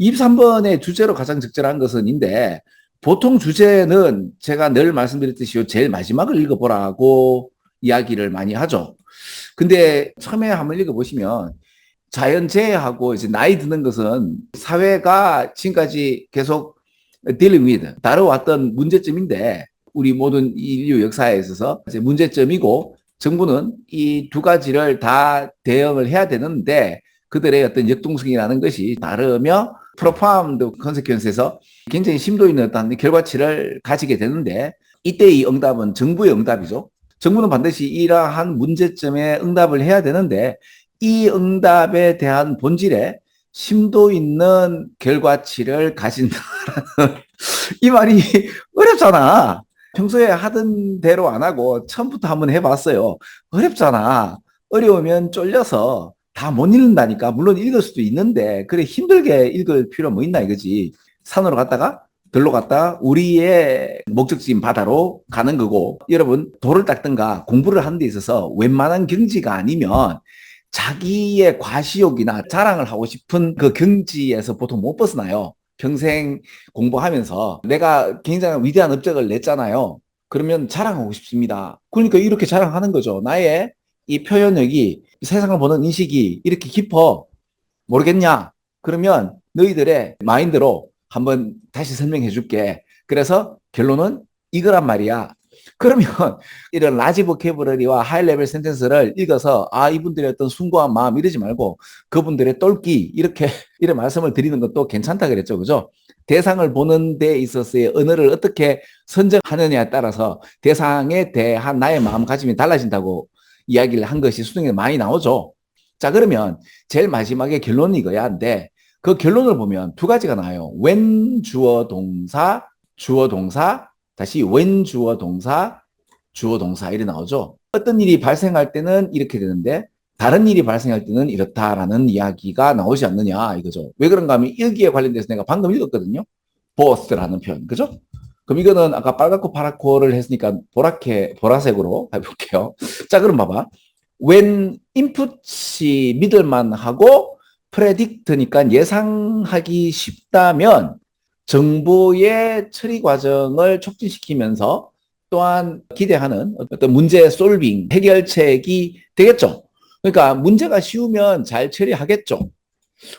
23번의 주제로 가장 적절한 것은인데, 보통 주제는 제가 늘 말씀드렸듯이 제일 마지막을 읽어보라고 이야기를 많이 하죠. 근데 처음에 한번 읽어보시면 자연재해하고 이제 나이 드는 것은 사회가 지금까지 계속 dealing with, 다뤄왔던 문제점인데 우리 모든 인류 역사에 있어서 이제 문제점이고 정부는 이 두 가지를 다 대응을 해야 되는데 그들의 어떤 역동성이라는 것이 다르며 프로파운드 컨세퀀스에서 굉장히 심도 있는 어떤 결과치를 가지게 되는데 이때의 응답은 정부의 응답이죠. 정부는 반드시 이러한 문제점에 응답을 해야 되는데 이 응답에 대한 본질에 심도 있는 결과치를 가진다는 이 말이 어렵잖아. 평소에 하던 대로 안 하고 처음부터 한번 해봤어요. 어렵잖아. 어려우면 쫄려서 다 못 읽는다니까. 물론 읽을 수도 있는데 그래 힘들게 읽을 필요 뭐 있나 이거지. 산으로 갔다가 들로 갔다가 우리의 목적지인 바다로 가는 거고 여러분 돌을 닦든가 공부를 하는 데 있어서 웬만한 경지가 아니면 자기의 과시욕이나 자랑을 하고 싶은 그 경지에서 보통 못 벗어나요. 평생 공부하면서 내가 굉장히 위대한 업적을 냈잖아요. 그러면 자랑하고 싶습니다. 그러니까 이렇게 자랑하는 거죠. 나의 이 표현력이 세상을 보는 인식이 이렇게 깊어. 모르겠냐? 그러면 너희들의 마인드로 한번 다시 설명해 줄게. 그래서 결론은 이거란 말이야. 그러면 이런 라지 보케브러리와 하이 레벨 센텐스를 읽어서 아 이분들의 어떤 숭고한 마음 이러지 말고 그분들의 똘끼 이렇게 이런 말씀을 드리는 것도 괜찮다 그랬죠. 그죠? 대상을 보는 데 있어서의 언어를 어떻게 선정하느냐에 따라서 대상에 대한 나의 마음가짐이 달라진다고 이야기를 한 것이 수능에 많이 나오죠. 자 그러면 제일 마지막에 결론이 이거야인데 그 결론을 보면 두 가지가 나와요. when 주어 동사 주어 동사 다시 when 주어 동사 주어 동사 이렇게 나오죠. 어떤 일이 발생할 때는 이렇게 되는데 다른 일이 발생할 때는 이렇다라는 이야기가 나오지 않느냐 이거죠. 왜 그런가 하면 여기에 관련돼서 내가 방금 읽었거든요. both라는 표현 그죠? 그럼 이거는 아까 빨갛고 파랗고를 했으니까 보라색으로 해볼게요. 자 그럼 봐봐. when input이 믿을만하고 predict니까 예상하기 쉽다면 정보의 처리 과정을 촉진시키면서 또한 기대하는 어떤 문제 솔빙, 해결책이 되겠죠. 그러니까 문제가 쉬우면 잘 처리하겠죠.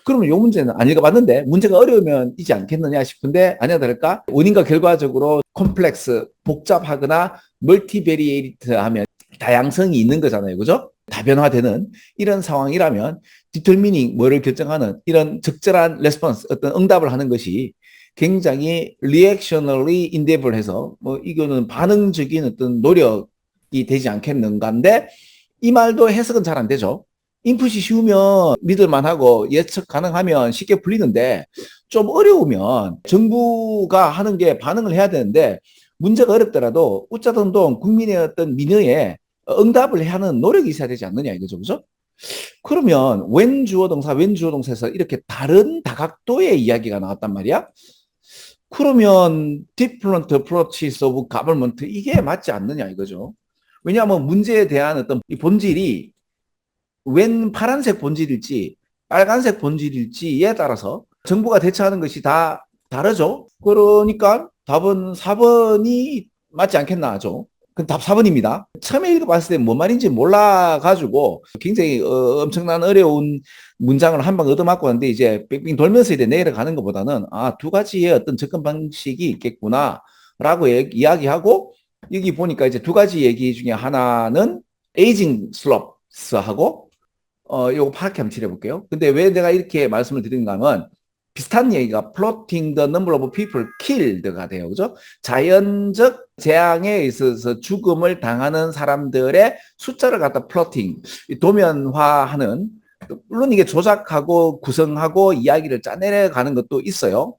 그러면 이 문제는 안 읽어봤는데 문제가 어려우면 이지 않겠느냐 싶은데 아니야 다를까? 원인과 결과적으로 콤플렉스, 복잡하거나 멀티베리에이트 하면 다양성이 있는 거잖아요. 그죠? 다변화되는 이런 상황이라면 디터미닝 뭐를 결정하는 이런 적절한 레스폰스 어떤 응답을 하는 것이 굉장히 리액셔널리 인데블 해서 뭐 이거는 반응적인 어떤 노력이 되지 않겠는가인데 이 말도 해석은 잘 안 되죠. 인풋이 쉬우면 믿을만하고 예측 가능하면 쉽게 풀리는데 좀 어려우면 정부가 하는 게 반응을 해야 되는데 문제가 어렵더라도 웃자던동 국민의 어떤 민의에 응답을 하는 노력이 있어야 되지 않느냐 이거죠. 그죠? 그러면 웬 주어 동사 웬 주어 동사에서 이렇게 다른 다각도의 이야기가 나왔단 말이야. 그러면 different approaches of government 이게 맞지 않느냐 이거죠. 왜냐하면 문제에 대한 어떤 본질이 웬 파란색 본질일지 빨간색 본질일지에 따라서 정부가 대처하는 것이 다 다르죠. 그러니까 답은 4번이 맞지 않겠나 하죠. 그 답 4번입니다. 처음에 읽어봤을 때 뭔 말인지 몰라가지고 굉장히 엄청난 어려운 문장을 한 방 얻어맞고 왔는데 이제 빙빙 돌면서 이제 내려가는 것보다는 아, 두 가지의 어떤 접근 방식이 있겠구나 라고 이야기하고 여기 보니까 이제 두 가지 얘기 중에 하나는 에이징 슬롭스하고 요거 파악해 한번 칠해볼게요. 근데 왜 내가 이렇게 말씀을 드리는가 하면 비슷한 얘기가 plotting the number of people killed가 돼요. 그죠? 자연적 재앙에 있어서 죽음을 당하는 사람들의 숫자를 갖다 plotting, 도면화하는, 물론 이게 조작하고 구성하고 이야기를 짜내가는 것도 있어요.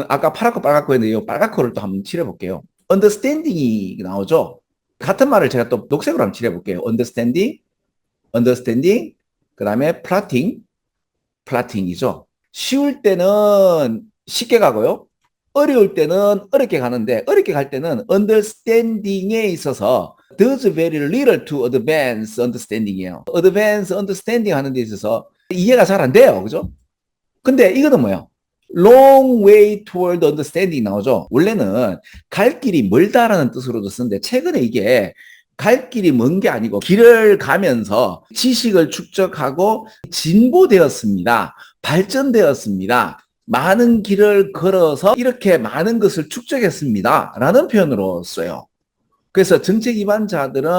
아까 파랗고 빨갛고 했는데 이 빨갛고를 또 한번 칠해볼게요. understanding이 나오죠? 같은 말을 제가 또 녹색으로 한번 칠해볼게요. understanding, 그 다음에 플라팅이죠. 쉬울 때는 쉽게 가고요. 어려울 때는 어렵게 가는데 어렵게 갈 때는 understanding에 있어서 does very little to advance understanding이에요. advance understanding 하는 데 있어서 이해가 잘 안 돼요. 그죠? 근데 이거는 뭐예요? long way toward understanding 나오죠. 원래는 갈 길이 멀다라는 뜻으로도 쓰는데 최근에 이게 갈 길이 먼 게 아니고 길을 가면서 지식을 축적하고 진보되었습니다. 발전되었습니다. 많은 길을 걸어서 이렇게 많은 것을 축적했습니다. 라는 표현으로 써요. 그래서 정책 위반자들은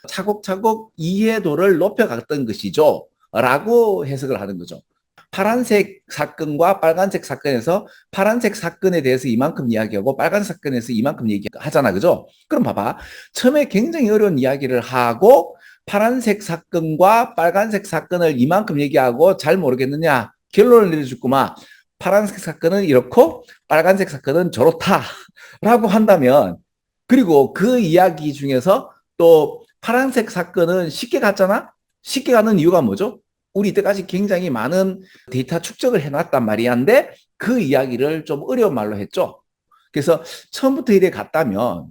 차곡차곡 이해도를 높여갔던 것이죠. 라고 해석을 하는 거죠. 파란색 사건과 빨간색 사건에서 파란색 사건에 대해서 이만큼 이야기하고 빨간색 사건에서 이만큼 얘기하잖아. 그죠? 그럼 봐봐. 처음에 굉장히 어려운 이야기를 하고 파란색 사건과 빨간색 사건을 이만큼 얘기하고 잘 모르겠느냐. 결론을 내려줬구만. 파란색 사건은 이렇고 빨간색 사건은 저렇다. 라고 한다면 그리고 그 이야기 중에서 또 파란색 사건은 쉽게 갔잖아? 쉽게 가는 이유가 뭐죠? 우리 이때까지 굉장히 많은 데이터 축적을 해놨단 말이야인데 그 이야기를 좀 어려운 말로 했죠. 그래서 처음부터 이래 갔다면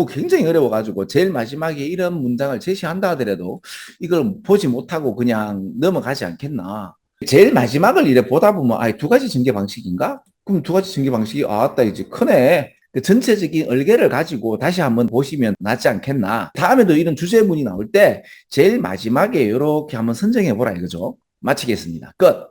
굉장히 어려워가지고 제일 마지막에 이런 문장을 제시한다 하더라도 이걸 보지 못하고 그냥 넘어가지 않겠나. 제일 마지막을 이래 보다 보면 두 가지 전개 방식인가? 그럼 두 가지 전개 방식이 아따 이제 크네. 그 전체적인 얼개를 가지고 다시 한번 보시면 낫지 않겠나. 다음에도 이런 주제문이 나올 때 제일 마지막에 이렇게 한번 선정해 보라 이거죠. 마치겠습니다. 끝.